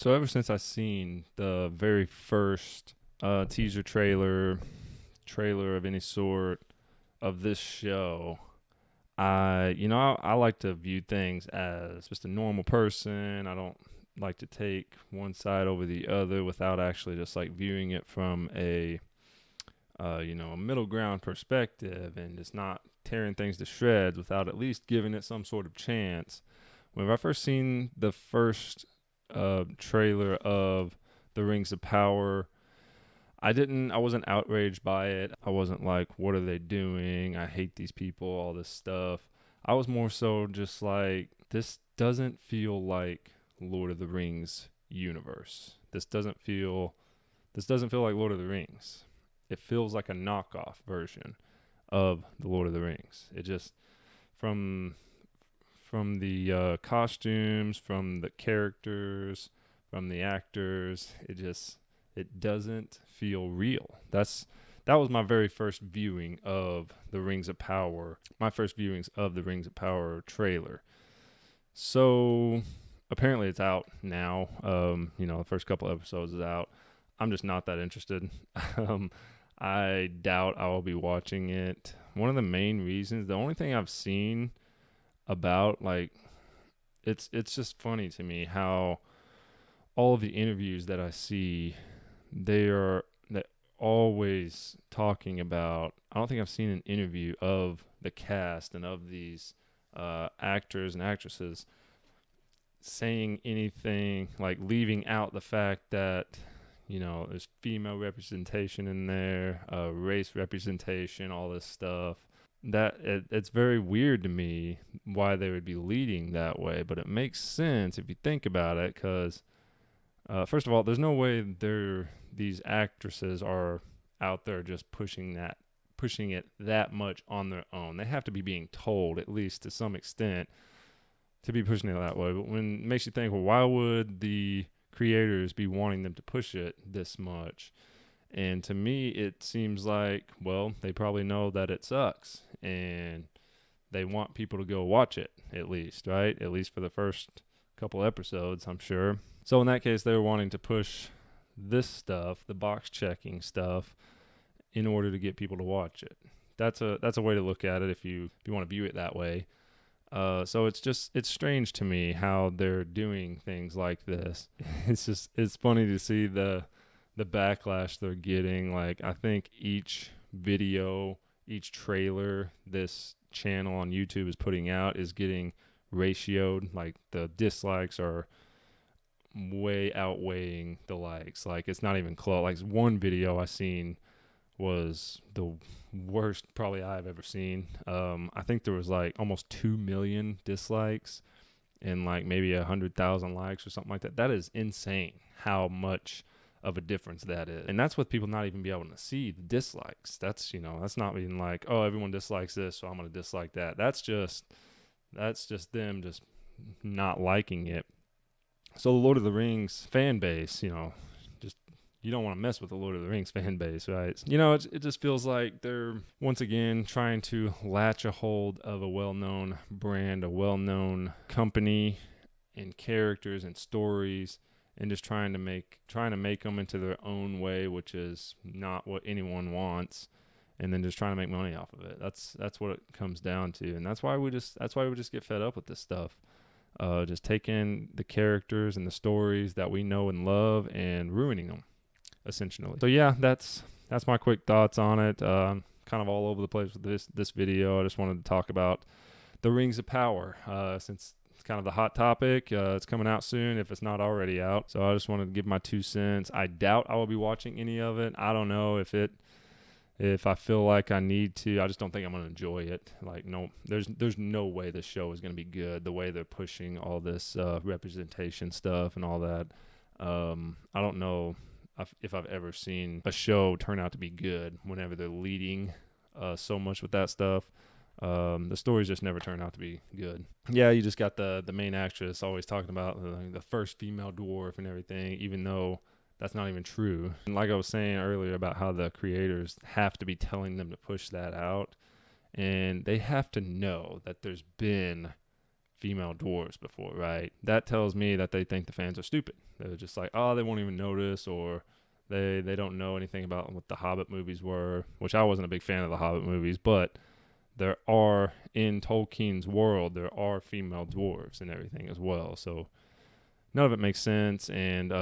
So ever since I seen the very first teaser trailer of any sort of this show, I like to view things as just a normal person. I don't like to take one side over the other without actually just like viewing it from a middle ground perspective and just not tearing things to shreds without at least giving it some sort of chance. When I first seen the first trailer of The Rings of Power, I wasn't outraged by it. I wasn't like, what are they doing? I hate these people, all this stuff. I was more so just like, this doesn't feel like Lord of the Rings universe. This doesn't feel like Lord of the Rings. It feels like a knockoff version of the Lord of the Rings. It just from from the costumes, from the characters, from the actors. It doesn't feel real. That was my very first viewing of the Rings of Power. My first viewings of the Rings of Power trailer. So apparently it's out now. The first couple episodes is out. I'm just not that interested. um, I doubt I will be watching it. One of the main reasons, the only thing I've seen about like it's just funny to me how all of the interviews that I see they always talking about. I don't think I've seen an interview of the cast and of these actors and actresses saying anything like leaving out the fact that there's female representation in there, race representation, all this stuff. It's very weird to me why they would be leading that way, but it makes sense if you think about it. Because first of all, there's no way these actresses are out there just pushing it that much on their own. They have to be being told, at least to some extent, to be pushing it that way. But when it makes you think, well, why would the creators be wanting them to push it this much? And to me, it seems like, well, they probably know that it sucks and they want people to go watch it, at least, right? At least for the first couple episodes, I'm sure. So in that case, they were wanting to push this stuff, the box checking stuff, in order to get people to watch it. That's a way to look at it if you want to view it that way. So it's strange to me how they're doing things like this. It's funny to see the backlash they're getting. Like, I think each video, each trailer this channel on YouTube is putting out is getting ratioed. Like, the dislikes are way outweighing the likes. Like, it's not even close. Like, one video I seen was the worst probably I've ever seen. I think there was like almost 2 million dislikes and like maybe 100,000 likes or something like that. That is insane how much of a difference that is. And that's with people not even be able to see the dislikes. That's not being like, oh, everyone dislikes this, so I'm going to dislike that. That's just them just not liking it. So the Lord of the Rings fan base, just you don't want to mess with the Lord of the Rings fan base, right? It just feels like they're once again trying to latch a hold of a well-known brand, a well-known company and characters and stories, and just trying to make them into their own way, which is not what anyone wants, and then just trying to make money off of it. That's what it comes down to, and that's why we just get fed up with this stuff. Just taking the characters and the stories that we know and love and ruining them, essentially. So yeah, that's my quick thoughts on it. Kind of all over the place with this video. I just wanted to talk about The Rings of Power, since it's kind of the hot topic. It's coming out soon if it's not already out. So I just wanted to give my 2 cents. I doubt I will be watching any of it. I don't know if I feel like I need to. I just don't think I'm going to enjoy it. Like, no, there's no way this show is going to be good. The way they're pushing all this representation stuff and all that. I don't know if I've ever seen a show turn out to be good whenever they're leading so much with that stuff. The stories just never turn out to be good. Yeah, you just got the main actress always talking about the first female dwarf and everything, even though that's not even true. And like I was saying earlier about how the creators have to be telling them to push that out, and they have to know that there's been female dwarves before, right? That tells me that they think the fans are stupid. They're just like, oh, they won't even notice, or they don't know anything about what the Hobbit movies were, which I wasn't a big fan of the Hobbit movies, but there are, in Tolkien's world, there are female dwarves and everything as well. So none of it makes sense, and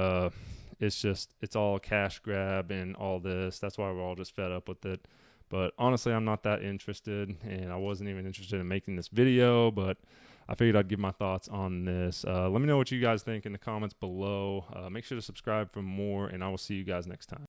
it's all a cash grab and all this. That's why we're all just fed up with it. But honestly, I'm not that interested, and I wasn't even interested in making this video, but I figured I'd give my thoughts on this. Let me know what you guys think in the comments below. Make sure to subscribe for more, and I will see you guys next time.